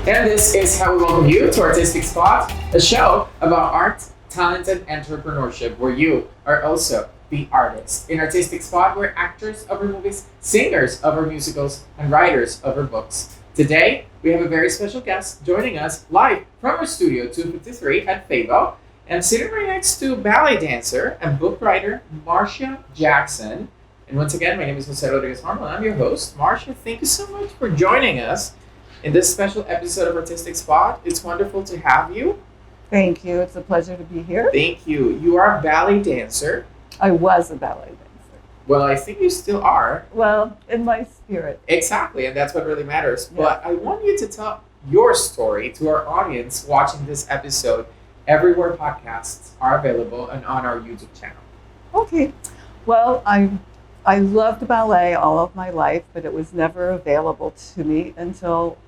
And this is how we welcome you to Artistic Spot, a show about art, talent, and entrepreneurship, where you are also the artist. In Artistic Spot, we're actors of our movies, singers of our musicals, and writers of our books. Today, we have a very special guest joining us live from our studio 253 at Favo, and sitting right next to ballet dancer and book writer Marsha Jackson. And once again, my name is Jose Rodriguez Harmon. I'm your host. Marsha, thank you so much for joining us in this special episode of Artistic Spot. It's wonderful to have you. Thank you. It's a pleasure to be here. Thank you. You are a ballet dancer. I was a ballet dancer. Well, I think you still are. Well, in my spirit. Exactly, and that's what really matters. Yeah. But I want you to tell your story to our audience watching this episode everywhere podcasts are available and on our YouTube channel. Okay. Well, I loved ballet all of my life, but it was never available to me until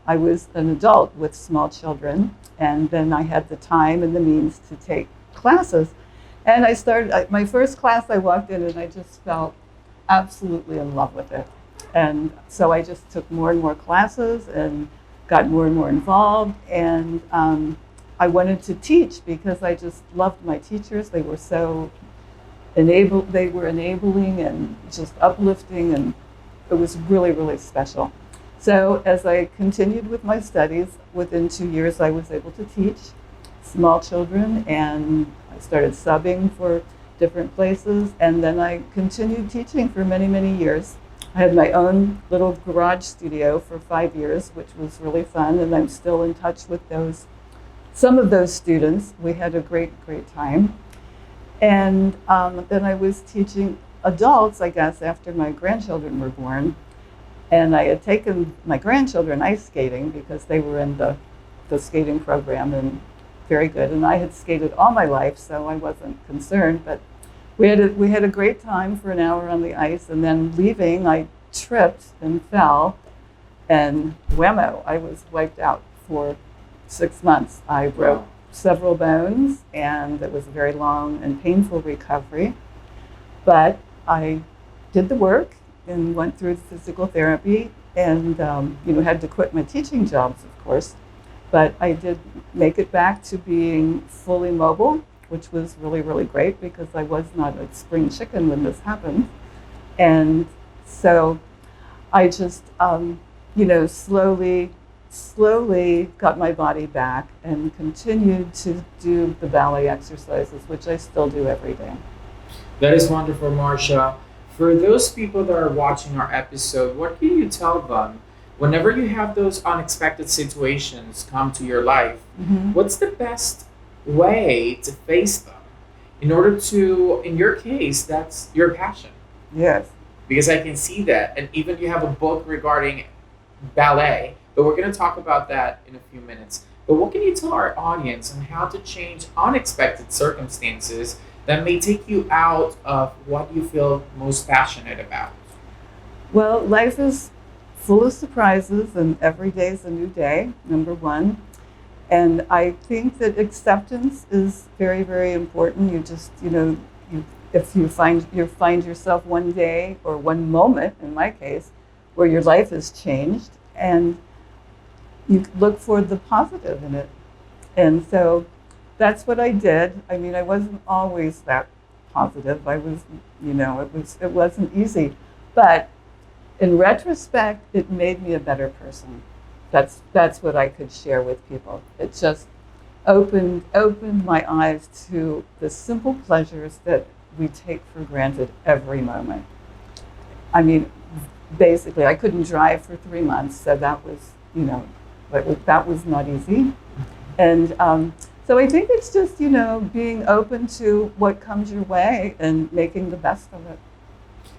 I was an adult with small children. And then I had the time and the means to take classes. And I started, my first class I walked in and I just felt absolutely in love with it. And so I just took more and more classes and got more and more involved. And I wanted to teach because I just loved my teachers. They were so enabling and just uplifting, and it was really, really special. So as I continued with my studies, within 2 years I was able to teach small children, and I started subbing for different places, and then I continued teaching for many, many years. I had my own little garage studio for 5 years, which was really fun, and I'm still in touch with some of those students. We had a great, great time. And then I was teaching adults, I guess, after my grandchildren were born. And I had taken my grandchildren ice skating because they were in the skating program, and very good. And I had skated all my life, so I wasn't concerned. But we had a great time for an hour on the ice, and then leaving, I tripped and fell, and whammo, I was wiped out for 6 months. I broke several bones, and it was a very long and painful recovery. But I did the work and went through physical therapy, and had to quit my teaching jobs, of course. But I did make it back to being fully mobile, which was really, really great because I was not a spring chicken when this happened. And so I just, slowly got my body back and continued to do the ballet exercises, which I still do every day. That is wonderful, Marsha. For those people that are watching our episode, what can you tell them whenever you have those unexpected situations come to your life? Mm-hmm. What's the best way to face them in order to, in your case, that's your passion? Yes. Because I can see that. And even you have a book regarding ballet, but we're going to talk about that in a few minutes. But what can you tell our audience on how to change unexpected circumstances that may take you out of what you feel most passionate about? Well, life is full of surprises, and every day is a new day, number one. And I think that acceptance is very, very important. You just, if you find yourself one day or one moment, in my case, where your life has changed, and you look for the positive in it. And so that's what I did. I mean, I wasn't always that positive. I was, it wasn't easy. But in retrospect, it made me a better person. That's what I could share with people. It just opened my eyes to the simple pleasures that we take for granted every moment. I mean, basically, I couldn't drive for 3 months, so that was, that was not easy. And so I think it's just, being open to what comes your way and making the best of it.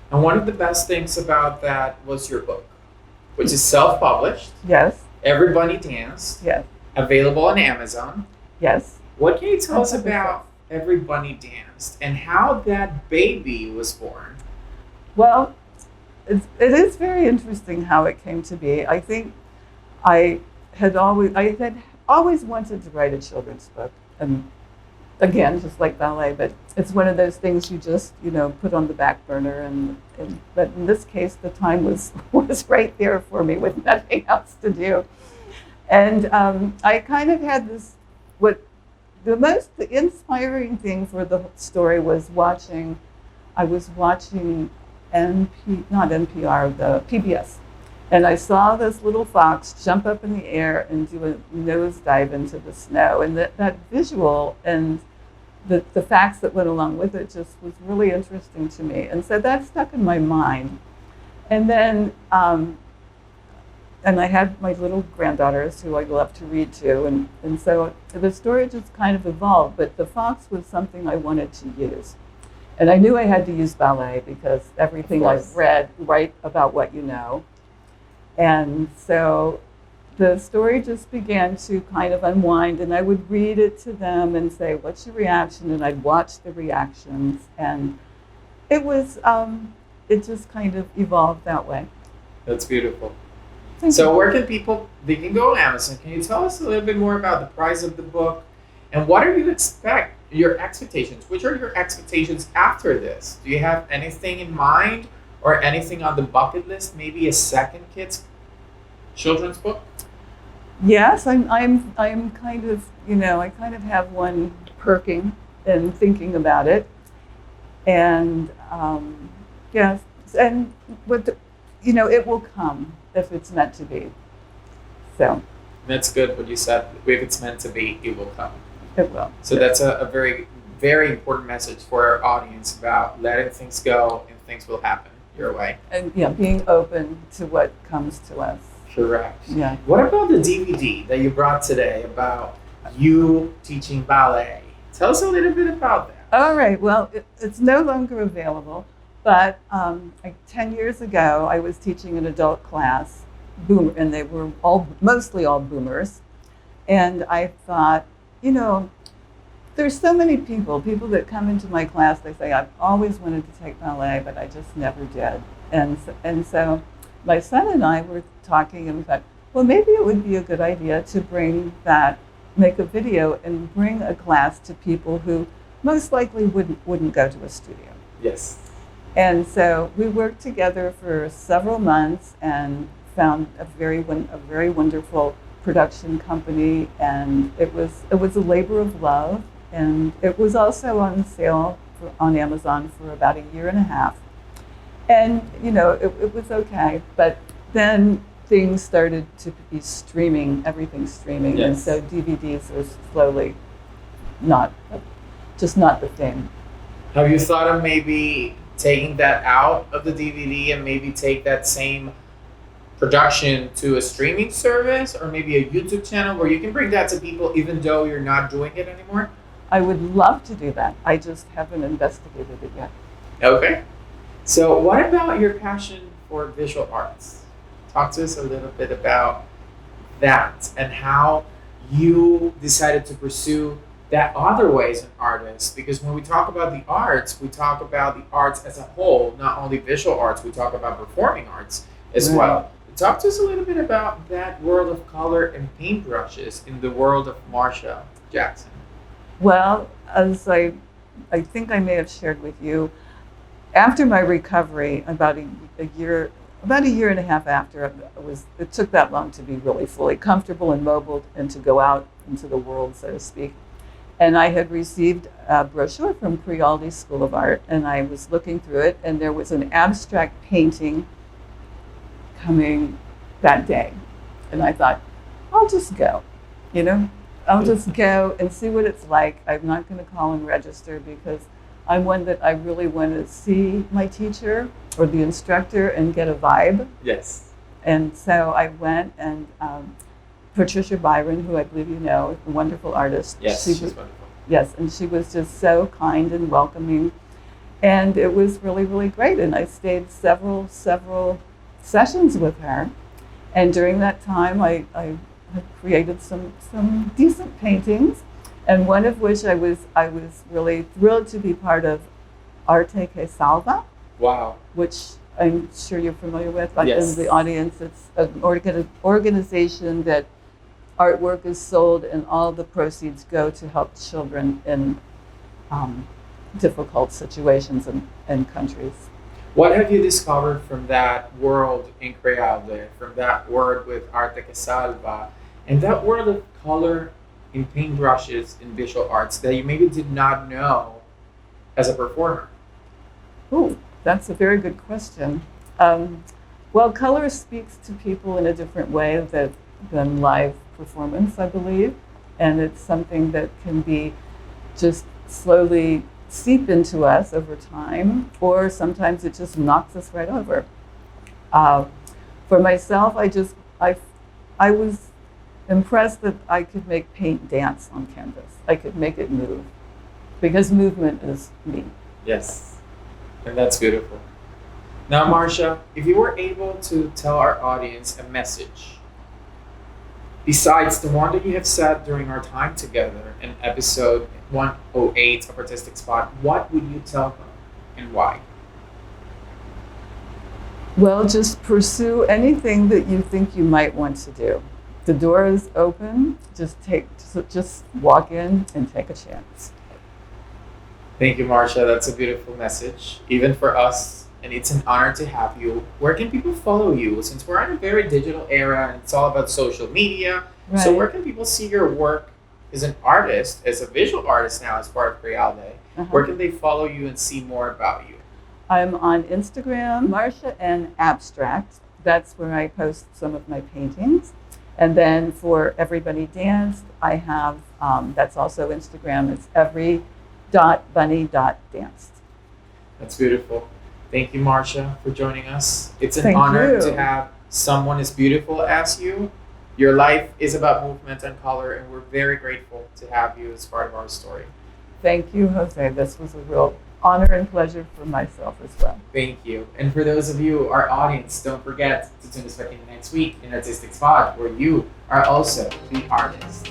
And one of the best things about that was your book, which is self-published. Yes. Everybody Danced. Yes. Available on Amazon. Yes. What can you tell us about Everybody Danced and how that baby was born? Well, it is very interesting how it came to be. I think I had always wanted to write a children's book, and again, just like ballet, but it's one of those things you just, put on the back burner. But in this case, the time was right there for me with nothing else to do. And I kind of had this, what the most inspiring thing for the story was I was watching not NPR, the PBS. And I saw this little fox jump up in the air and do a nosedive into the snow. And that visual and the facts that went along with it just was really interesting to me. And so that stuck in my mind. And then, and I had my little granddaughters who I love to read to. And so the story just kind of evolved. But the fox was something I wanted to use. And I knew I had to use ballet because everything I've read write about what you know. And so the story just began to kind of unwind, and I would read it to them and say, "What's your reaction?" And I'd watch the reactions, and it was it just kind of evolved that way. That's beautiful. So where can people? They can go on Amazon. Can you tell us a little bit more about the price of the book, and what are your expectations? Which are your expectations after this? Do you have anything in mind? Or anything on the bucket list? Maybe a second kids' children's book? Yes, I'm kind of, I kind of have one perking and thinking about it. And yes, and it will come if it's meant to be. So. That's good what you said. If it's meant to be, it will come. It will. So that's a very, very important message for our audience about letting things go and things will happen your way. And being open to what comes to us. Correct. Yeah. What about the DVD that you brought today about you teaching ballet? Tell us a little bit about that. All right. Well, it's no longer available, but 10 years ago, I was teaching an adult class, and they were mostly all boomers. And I thought, there's so many people that come into my class, they say, I've always wanted to take ballet, but I just never did. And so my son and I were talking and we thought, well, maybe it would be a good idea to make a video and bring a class to people who most likely wouldn't go to a studio. Yes. And so we worked together for several months and found a very wonderful production company, and it was a labor of love. And it was also on sale on Amazon for about a year and a half. And, it was okay. But then things started to be everything streaming. Yes. And so DVDs are slowly not the thing. Have you thought of maybe taking that out of the DVD and maybe take that same production to a streaming service or maybe a YouTube channel where you can bring that to people even though you're not doing it anymore? I would love to do that. I just haven't investigated it yet. Okay. So what about your passion for visual arts? Talk to us a little bit about that and how you decided to pursue that other way as an artist. Because when we talk about the arts, we talk about the arts as a whole, not only visual arts, we talk about performing arts as well. Talk to us a little bit about that world of color and paintbrushes in the world of Marsha Jackson. Well, as I think I may have shared with you, after my recovery, about a year and a half after, it took that long to be really fully comfortable and mobile and to go out into the world, so to speak. And I had received a brochure from Crealdi School of Art, and I was looking through it, and there was an abstract painting coming that day. And I thought, I'll just go, I'll just go and see what it's like. I'm not going to call and register because I'm one that I really want to see my teacher or the instructor and get a vibe. Yes. And so I went, and Patricia Byron, who I believe you know, a wonderful artist. Yes, she's wonderful. Yes, and she was just so kind and welcoming. And it was really, really great. And I stayed several sessions with her. And during that time, I had created some decent paintings, and one of which I was really thrilled to be part of Arte que Salva. Wow. Which I'm sure you're familiar with. Yes. In the audience, it's an organization that artwork is sold and all the proceeds go to help children in difficult situations and countries. What have you discovered from that world in Crealdi, from that world with Arte que Salva, and that world of color in paintbrushes in visual arts that you maybe did not know as a performer? Oh, that's a very good question. Well, color speaks to people in a different way than live performance, I believe. And it's something that can be just slowly seep into us over time, or sometimes it just knocks us right over. For myself, I was impressed that I could make paint dance on canvas. I could make it move, because movement is me. Yes, and that's beautiful. Now, Marsha, if you were able to tell our audience a message, besides the one that you have said during our time together in episode 108 of Artistic Spot, what would you tell them and why? Well, just pursue anything that you think you might want to do. The door is open. Just walk in and take a chance. Thank you, Marsha. That's a beautiful message, even for us. And it's an honor to have you. Where can people follow you? Since we're in a very digital era and it's all about social media. Right. So where can people see your work as an artist, as a visual artist now as part of Realde? Where can they follow you and see more about you? I'm on Instagram, Marsha and Abstract. That's where I post some of my paintings. And then for Everybody Danced, I have, that's also Instagram. It's every.bunny.danced. That's beautiful. Thank you, Marsha, for joining us. It's an Thank honor you. to have someone as beautiful as you. Your life is about movement and color, and we're very grateful to have you as part of our story. Thank you, Jose. This was a real honor and pleasure for myself as well. Thank you. And for those of you, our audience, don't forget to tune us back in next week in Artistic Spot, where you are also the artist.